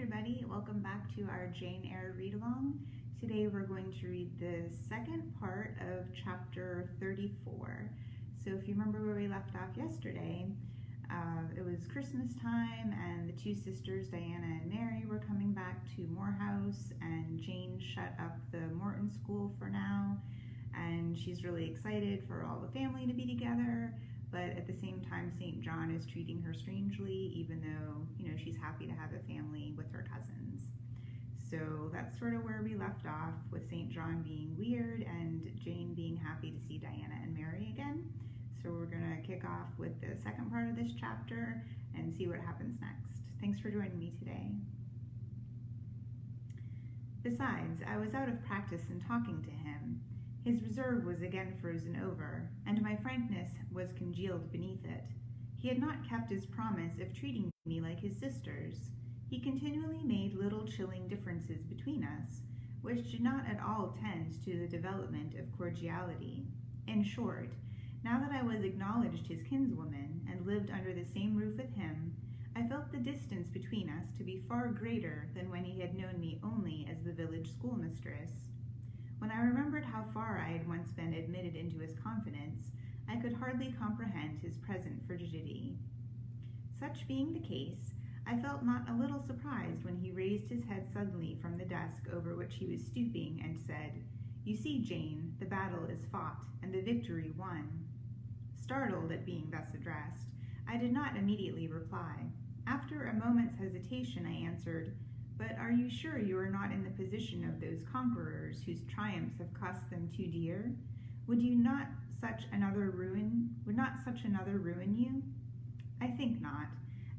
everybody. Welcome back to our Jane Eyre read-along. Today we're going to read the second part of chapter 34. So if you remember where we left off yesterday, it was Christmas time and the two sisters, Diana and Mary, were coming back to Moor House, and Jane shut up the Morton School for now, and she's really excited for all the family to be together. But at the same time, St. John is treating her strangely, even though, she's happy to have a family with her cousins. So that's sort of where we left off, with St. John being weird and Jane being happy to see Diana and Mary again. So we're going to kick off with the second part of this chapter and see what happens next. Thanks for joining me today. Besides, I was out of practice in talking to him. His reserve was again frozen over, and my frankness was congealed beneath it. He had not kept his promise of treating me like his sisters. He continually made little chilling differences between us, which did not at all tend to the development of cordiality. In short, now that I was acknowledged his kinswoman and lived under the same roof with him, I felt the distance between us to be far greater than when he had known me only as the village schoolmistress. When I remembered how far I had once been admitted into his confidence, I could hardly comprehend his present frigidity. Such being the case, I felt not a little surprised when he raised his head suddenly from the desk over which he was stooping and said, "You see, Jane, the battle is fought, and the victory won." Startled at being thus addressed, I did not immediately reply. After a moment's hesitation, I answered, "But are you sure you are not in the position of those conquerors whose triumphs have cost them too dear? Would not such another ruin you?" "I think not,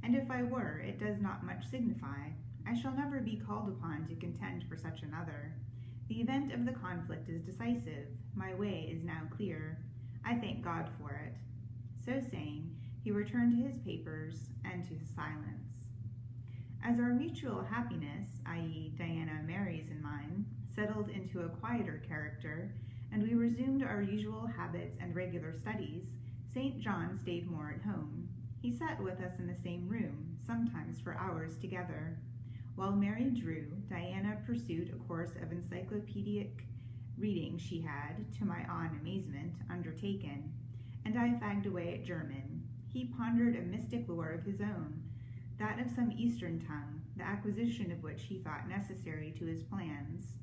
and if I were, it does not much signify. I shall never be called upon to contend for such another. The event of the conflict is decisive. My way is now clear. I thank God for it." So saying, he returned to his papers and to his silence. As our mutual happiness, i.e. Diana, Mary's, and mine, settled into a quieter character, and we resumed our usual habits and regular studies, St. John stayed more at home. He sat with us in the same room, sometimes for hours together. While Mary drew, Diana pursued a course of encyclopedic reading she had, to my awe and amazement, undertaken, and I fagged away at German. He pondered a mystic lore of his own, that of some Eastern tongue, the acquisition of which he thought necessary to his plans.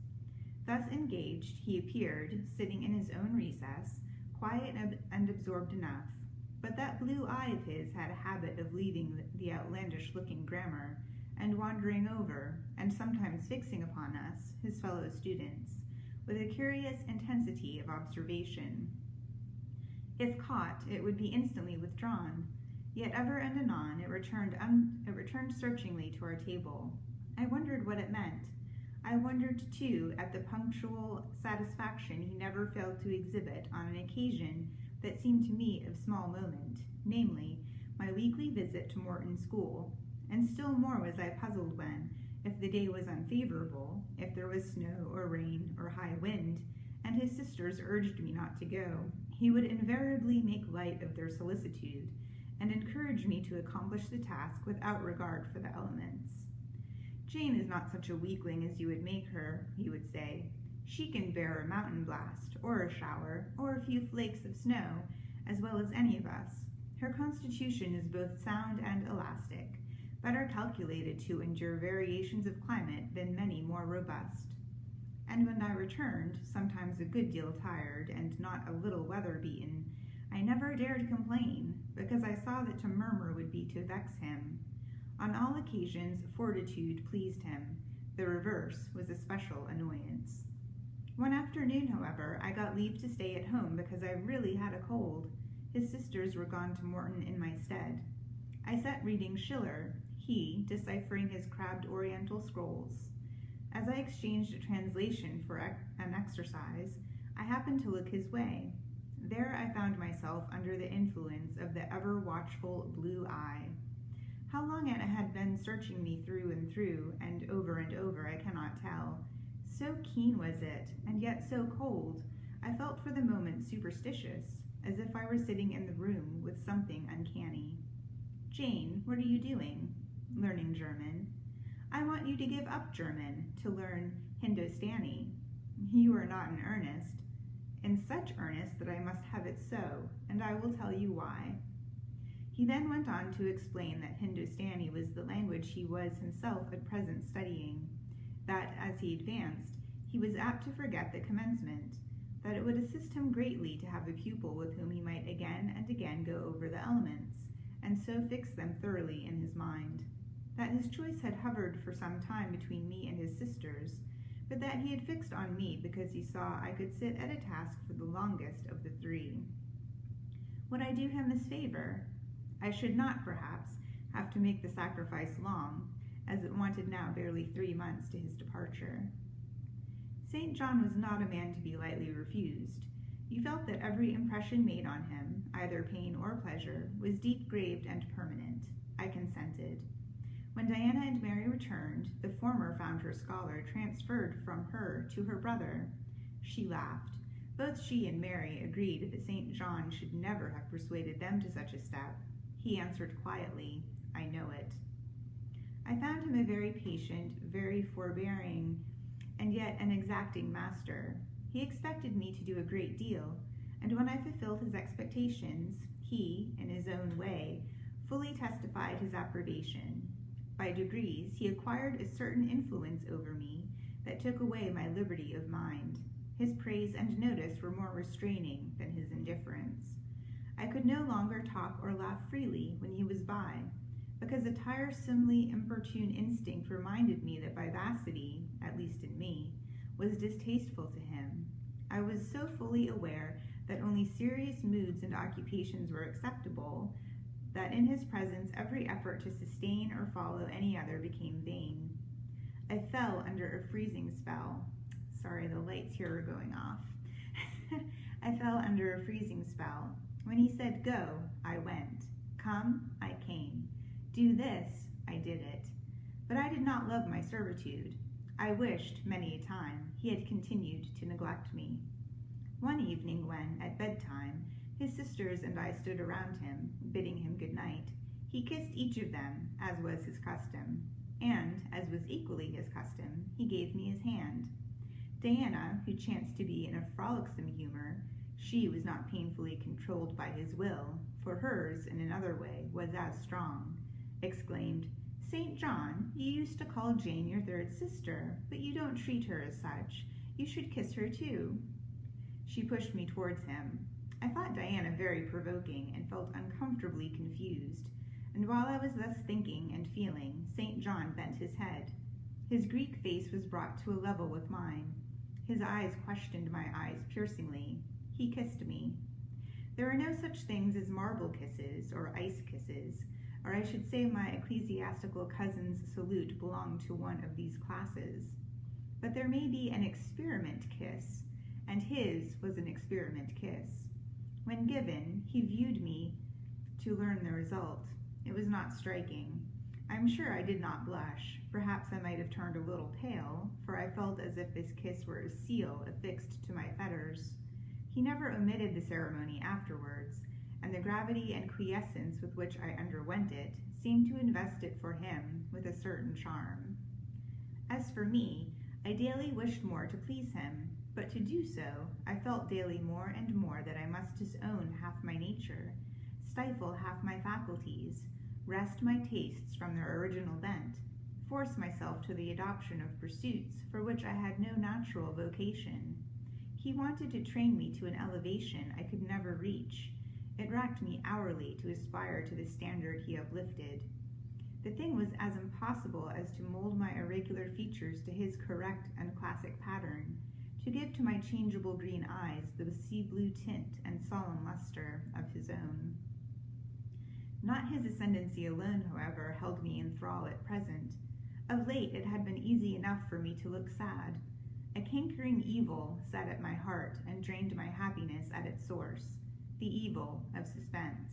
Thus engaged, he appeared, sitting in his own recess, quiet and absorbed enough, but that blue eye of his had a habit of leaving the outlandish-looking grammar, and wandering over, and sometimes fixing upon us, his fellow students, with a curious intensity of observation. If caught, it would be instantly withdrawn, yet ever and anon it returned searchingly to our table. I wondered what it meant. I wondered, too, at the punctual satisfaction he never failed to exhibit on an occasion that seemed to me of small moment, namely, my weekly visit to Morton School, and still more was I puzzled when, if the day was unfavorable, if there was snow or rain or high wind, and his sisters urged me not to go, he would invariably make light of their solicitude, and encourage me to accomplish the task without regard for the elements. "Jane is not such a weakling as you would make her," he would say. "She can bear a mountain blast, or a shower, or a few flakes of snow, as well as any of us. Her constitution is both sound and elastic, better calculated to endure variations of climate than many more robust." And when I returned, sometimes a good deal tired, and not a little weather-beaten, I never dared complain, because I saw that to murmur would be to vex him. On all occasions, fortitude pleased him. The reverse was a special annoyance. One afternoon, however, I got leave to stay at home because I really had a cold. His sisters were gone to Morton in my stead. I sat reading Schiller, he deciphering his crabbed oriental scrolls. As I exchanged a translation for an exercise, I happened to look his way. There I found myself under the influence of the ever-watchful blue eye. How long it had been searching me through, and over, I cannot tell. So keen was it, and yet so cold, I felt for the moment superstitious, as if I were sitting in the room with something uncanny. "Jane, what are you doing?" "Learning German." I want you to give up German to learn Hindustani. You are not in earnest. In such earnest that I must have it so, and I will tell you why. He then went on to explain that Hindustani was the language he was himself at present studying, that as he advanced, he was apt to forget the commencement, that it would assist him greatly to have a pupil with whom he might again and again go over the elements, and so fix them thoroughly in his mind, that his choice had hovered for some time between me and his sisters, but that he had fixed on me because he saw I could sit at a task for the longest of the three. Would I do him this favor? I should not, perhaps, have to make the sacrifice long, as it wanted now barely 3 months to his departure. St. John was not a man to be lightly refused. You felt that every impression made on him, either pain or pleasure, was deep-graved and permanent. I consented. When Diana and Mary returned, the former found her scholar transferred from her to her brother. She laughed. Both she and Mary agreed that St. John should never have persuaded them to such a step. He answered quietly, I know it. I found him a very patient, very forbearing, and yet an exacting master. He expected me to do a great deal, and when I fulfilled his expectations, he, in his own way, fully testified his approbation. By degrees, he acquired a certain influence over me that took away my liberty of mind. His praise and notice were more restraining than his indifference. I could no longer talk or laugh freely when he was by, because a tiresomely importune instinct reminded me that vivacity, at least in me, was distasteful to him. I was so fully aware that only serious moods and occupations were acceptable, that in his presence every effort to sustain or follow any other became vain. I fell under a freezing spell. Sorry, the lights here are going off. I fell under a freezing spell. When he said go, I went. Come, I came. Do this, I did it. But I did not love my servitude. I wished, many a time, he had continued to neglect me. One evening when, at bedtime, his sisters and I stood around him, bidding him good night, he kissed each of them, as was his custom, and, as was equally his custom, he gave me his hand. Diana, who chanced to be in a frolicsome humor, she was not painfully controlled by his will, for hers, in another way, was as strong, exclaimed, St. John, you used to call Jane your third sister, but you don't treat her as such. You should kiss her too. She pushed me towards him. I thought Diana very provoking and felt uncomfortably confused, and while I was thus thinking and feeling, St. John bent his head. His Greek face was brought to a level with mine. His eyes questioned my eyes piercingly. He kissed me. There are no such things as marble kisses or ice kisses, or I should say my ecclesiastical cousin's salute belonged to one of these classes. But there may be an experiment kiss, and his was an experiment kiss. When given, he viewed me to learn the result. It was not striking. I'm sure I did not blush. Perhaps I might have turned a little pale, for I felt as if this kiss were a seal affixed to my fetters. He never omitted the ceremony afterwards, and the gravity and quiescence with which I underwent it seemed to invest it for him with a certain charm. As for me, I daily wished more to please him, but to do so, I felt daily more and more that I must disown half my nature, stifle half my faculties, wrest my tastes from their original bent, force myself to the adoption of pursuits for which I had no natural vocation. He wanted to train me to an elevation I could never reach. It racked me hourly to aspire to the standard he uplifted. The thing was as impossible as to mold my irregular features to his correct and classic pattern, to give to my changeable green eyes the sea-blue tint and solemn luster of his own. Not his ascendancy alone, however, held me in thrall at present. Of late it had been easy enough for me to look sad. A cankering evil sat at my heart and drained my happiness at its source, the evil of suspense.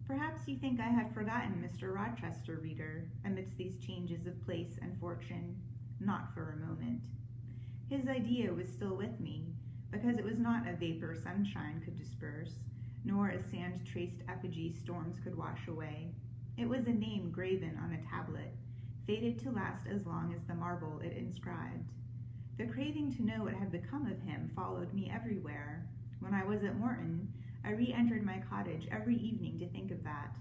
Perhaps you think I had forgotten Mr. Rochester, reader, amidst these changes of place and fortune. Not for a moment. His idea was still with me, because it was not a vapor sunshine could disperse, nor a sand-traced effigy storms could wash away. It was a name graven on a tablet, fated to last as long as the marble it inscribed. The craving to know what had become of him followed me everywhere. When I was at Morton, I re-entered my cottage every evening to think of that.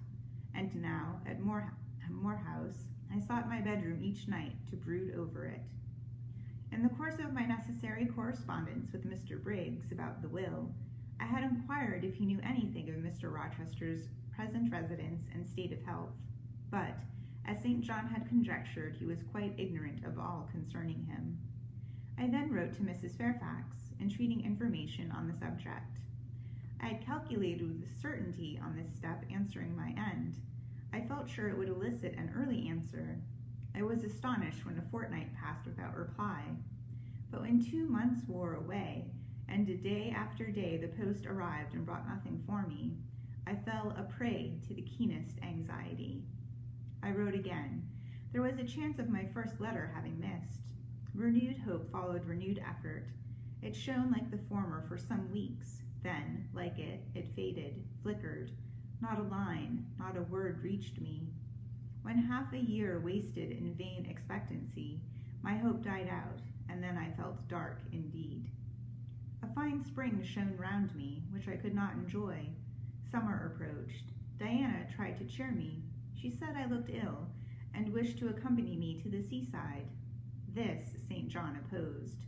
And now, at Morehouse, I sought my bedroom each night to brood over it. In the course of my necessary correspondence with Mr. Briggs about the will, I had inquired if he knew anything of Mr. Rochester's present residence and state of health, but, as St. John had conjectured, he was quite ignorant of all concerning him. I then wrote to Mrs. Fairfax, entreating information on the subject. I had calculated with certainty on this step answering my end. I felt sure it would elicit an early answer. I was astonished when a fortnight passed without reply. But when 2 months wore away, and day after day the post arrived and brought nothing for me, I fell a prey to the keenest anxiety. I wrote again. There was a chance of my first letter having missed. Renewed hope followed renewed effort. It shone like the former for some weeks. Then, like it faded, flickered. Not a line, not a word reached me. When half a year wasted in vain expectancy, my hope died out, and then I felt dark indeed. A fine spring shone round me, which I could not enjoy. Summer approached. Diana tried to cheer me. She said I looked ill, and wished to accompany me to the seaside. This St. John opposed.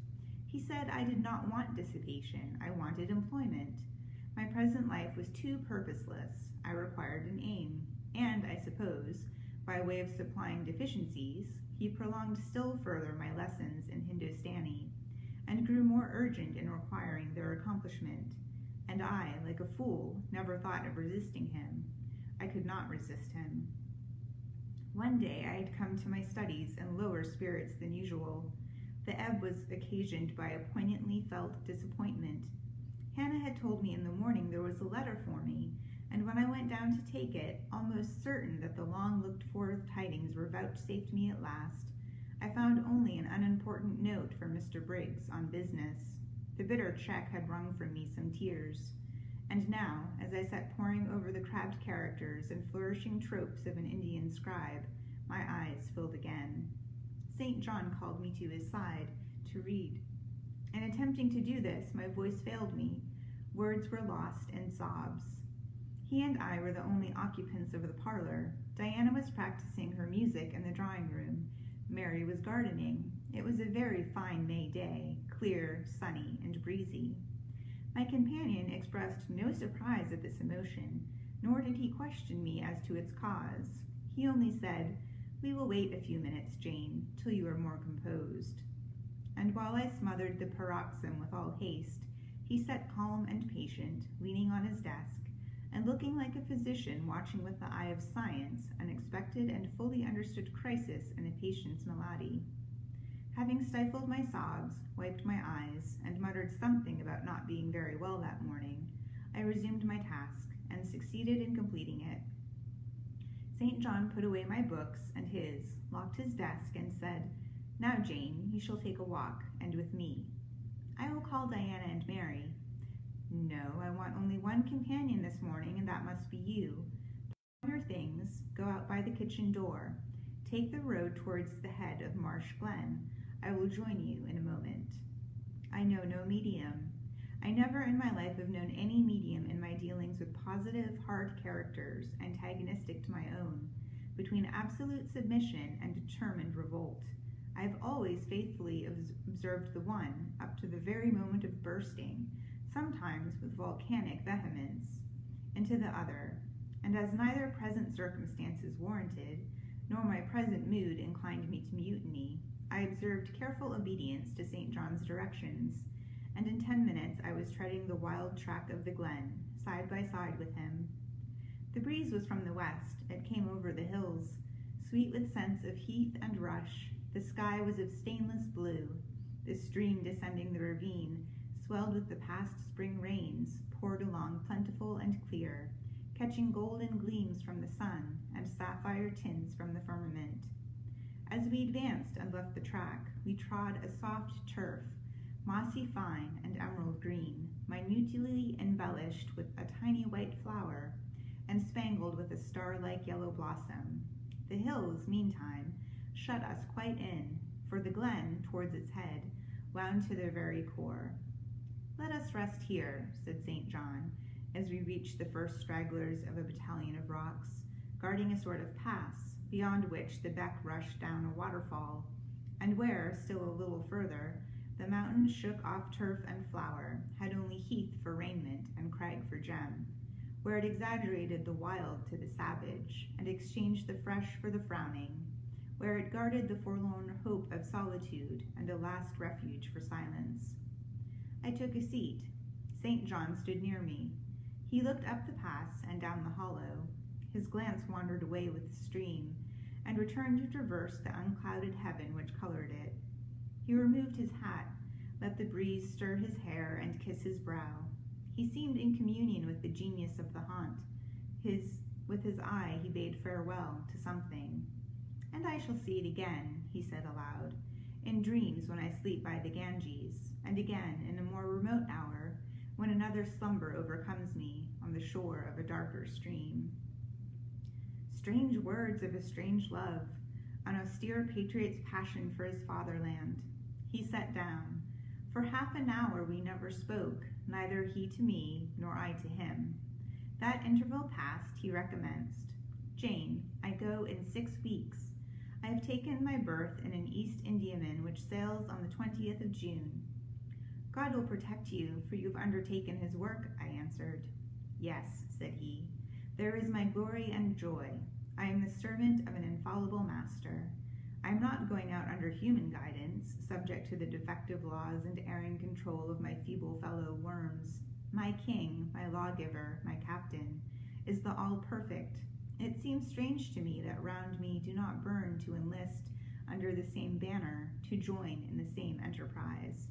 He said I did not want dissipation, I wanted employment. My present life was too purposeless, I required an aim, and I suppose, by way of supplying deficiencies, he prolonged still further my lessons in Hindustani, and grew more urgent in requiring their accomplishment, and I, like a fool, never thought of resisting him. I could not resist him. One day I had come to my studies in lower spirits than usual. The ebb was occasioned by a poignantly felt disappointment. Hannah had told me in the morning there was a letter for me, and when I went down to take it, almost certain that the long-looked-for tidings were vouchsafed me at last, I found only an unimportant note from Mr. Briggs on business. The bitter check had wrung from me some tears, and now, as I sat poring over the crabbed characters and flourishing tropes of an Indian scribe, my eyes filled again. St. John called me to his side to read. In attempting to do this, my voice failed me. Words were lost in sobs. He and I were the only occupants of the parlor. Diana was practicing her music in the drawing-room. Mary was gardening. It was a very fine May day, clear, sunny, and breezy. My companion expressed no surprise at this emotion, nor did he question me as to its cause. He only said, "We will wait a few minutes, Jane, till you are more composed." And while I smothered the paroxysm with all haste, he sat calm and patient, leaning on his desk, and looking like a physician watching with the eye of science an expected and fully understood crisis in a patient's malady. Having stifled my sobs, wiped my eyes, and muttered something about not being very well that morning, I resumed my task, and succeeded in completing it. St. John put away my books and his, locked his desk, and said, "Now, Jane, you shall take a walk, and with me. I will call Diana and Mary." "No, I want only one companion this morning, and that must be you. Pack your things, go out by the kitchen door. Take the road towards the head of Marsh Glen. I will join you in a moment." I know no medium. I never in my life have known any medium in my dealings with positive, hard characters, antagonistic to my own, between absolute submission and determined revolt. I have always faithfully observed the one, up to the very moment of bursting, sometimes with volcanic vehemence, into the other, and as neither present circumstances warranted, nor my present mood inclined me to mutiny, I observed careful obedience to St. John's directions, and in 10 minutes I was treading the wild track of the glen, side by side with him. The breeze was from the west. It came over the hills, sweet with scents of heath and rush. The sky was of stainless blue. The stream descending the ravine, swelled with the past spring rains, poured along plentiful and clear, catching golden gleams from the sun and sapphire tints from the firmament. As we advanced and left the track, we trod a soft turf, mossy fine and emerald green, minutely embellished with a tiny white flower, and spangled with a star-like yellow blossom. The hills, meantime, shut us quite in, for the glen, towards its head, wound to their very core. "Let us rest here," said St. John, as we reached the first stragglers of a battalion of rocks, guarding a sort of pass, beyond which the beck rushed down a waterfall, and where, still a little further, the mountains shook off turf and flower, had only heath for raiment and crag for gem, where it exaggerated the wild to the savage, and exchanged the fresh for the frowning, where it guarded the forlorn hope of solitude and a last refuge for silence. I took a seat. St. John stood near me. He looked up the pass and down the hollow. His glance wandered away with the stream, and returned to traverse the unclouded heaven which colored it. He removed his hat, let the breeze stir his hair and kiss his brow. He seemed in communion with the genius of the haunt. With his eye he bade farewell to something. "And I shall see it again," he said aloud, "in dreams when I sleep by the Ganges, and again in a more remote hour, when another slumber overcomes me on the shore of a darker stream." Strange words of a strange love, an austere patriot's passion for his fatherland. He sat down. For half an hour we never spoke, neither he to me, nor I to him. That interval past, he recommenced. "Jane, I go in 6 weeks. I have taken my berth in an East Indiaman which sails on the 20th of June. "God will protect you, for you have undertaken his work," I answered. "Yes," said he, "there is my glory and joy. I am the servant of an infallible master. I am not going out under human guidance, subject to the defective laws and erring control of my feeble fellow worms. My king, my lawgiver, my captain, is the all-perfect. It seems strange to me that round me do not burn to enlist under the same banner, to join in the same enterprise.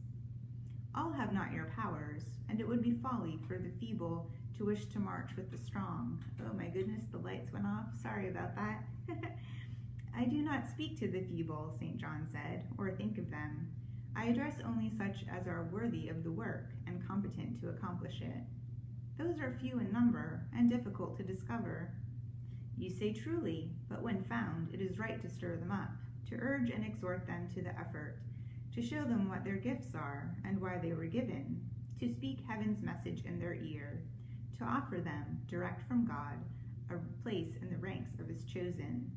All have not your powers, and it would be folly for the feeble to wish to march with the strong." Oh my goodness, the lights went off. Sorry about that. "I do not speak to the feeble," St. John said, "or think of them. I address only such as are worthy of the work and competent to accomplish it. Those are few in number and difficult to discover." "You say truly, but when found, it is right to stir them up, to urge and exhort them to the effort, to show them what their gifts are and why they were given, to speak heaven's message in their ear, to offer them, direct from God, a place in the ranks of his chosen.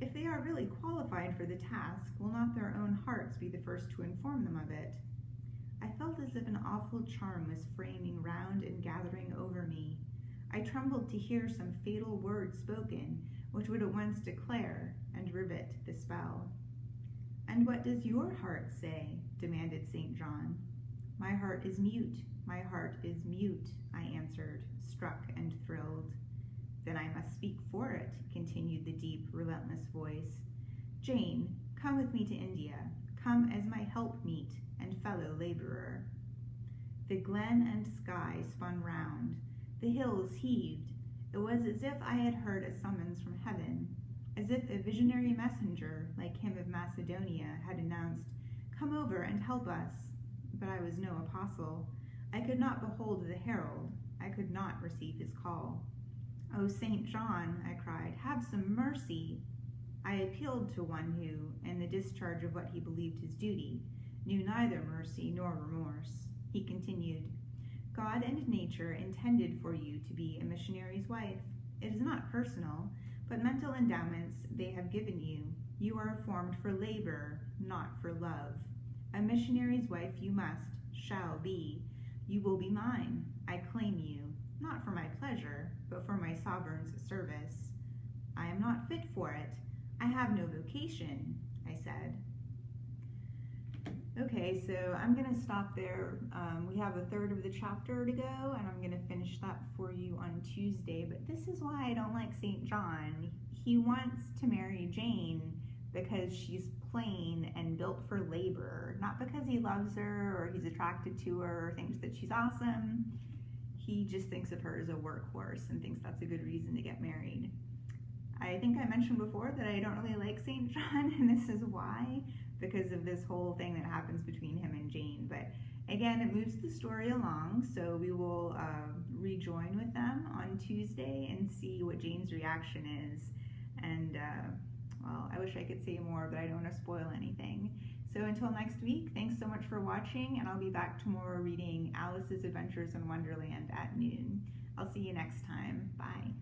If they are really qualified for the task, will not their own hearts be the first to inform them of it?" I felt as if an awful charm was framing round and gathering over me. I trembled to hear some fatal word spoken, which would at once declare and rivet the spell. "And what does your heart say?" demanded St. John. "My heart is mute, my heart is mute," I answered, struck and thrilled. "Then I must speak for it," continued the deep, relentless voice. "Jane, come with me to India. Come as my helpmeet and fellow laborer." The glen and sky spun round. The hills heaved. It was as if I had heard a summons from heaven, as if a visionary messenger, like him of Macedonia, had announced, "Come over and help us." But I was no apostle. I could not behold the herald. I could not receive his call. "Oh, St. John," I cried, "have some mercy." I appealed to one who, in the discharge of what he believed his duty, knew neither mercy nor remorse. He continued, "God and nature intended for you to be a missionary's wife. It is not personal, but mental endowments they have given you. You are formed for labor, not for love. A missionary's wife you must, shall be. You will be mine. I claim you, not for my pleasure, but for my sovereign's service." "I am not fit for it. I have no vocation," I said. Okay, so I'm going to stop there. We have a third of the chapter to go, and I'm going to finish that for you on Tuesday. But this is why I don't like St. John. He wants to marry Jane because she's plain and built for labor, not because he loves her or he's attracted to her or thinks that she's awesome. He just thinks of her as a workhorse and thinks that's a good reason to get married. I think I mentioned before that I don't really like St. John, and this is why, because of this whole thing that happens between him and Jane. But again, it moves the story along, so we will rejoin with them on Tuesday and see what Jane's reaction is. And well, well. I wish I could say more, but I don't want to spoil anything. So until next week, thanks so much for watching, and I'll be back tomorrow reading Alice's Adventures in Wonderland at noon. I'll see you next time. Bye.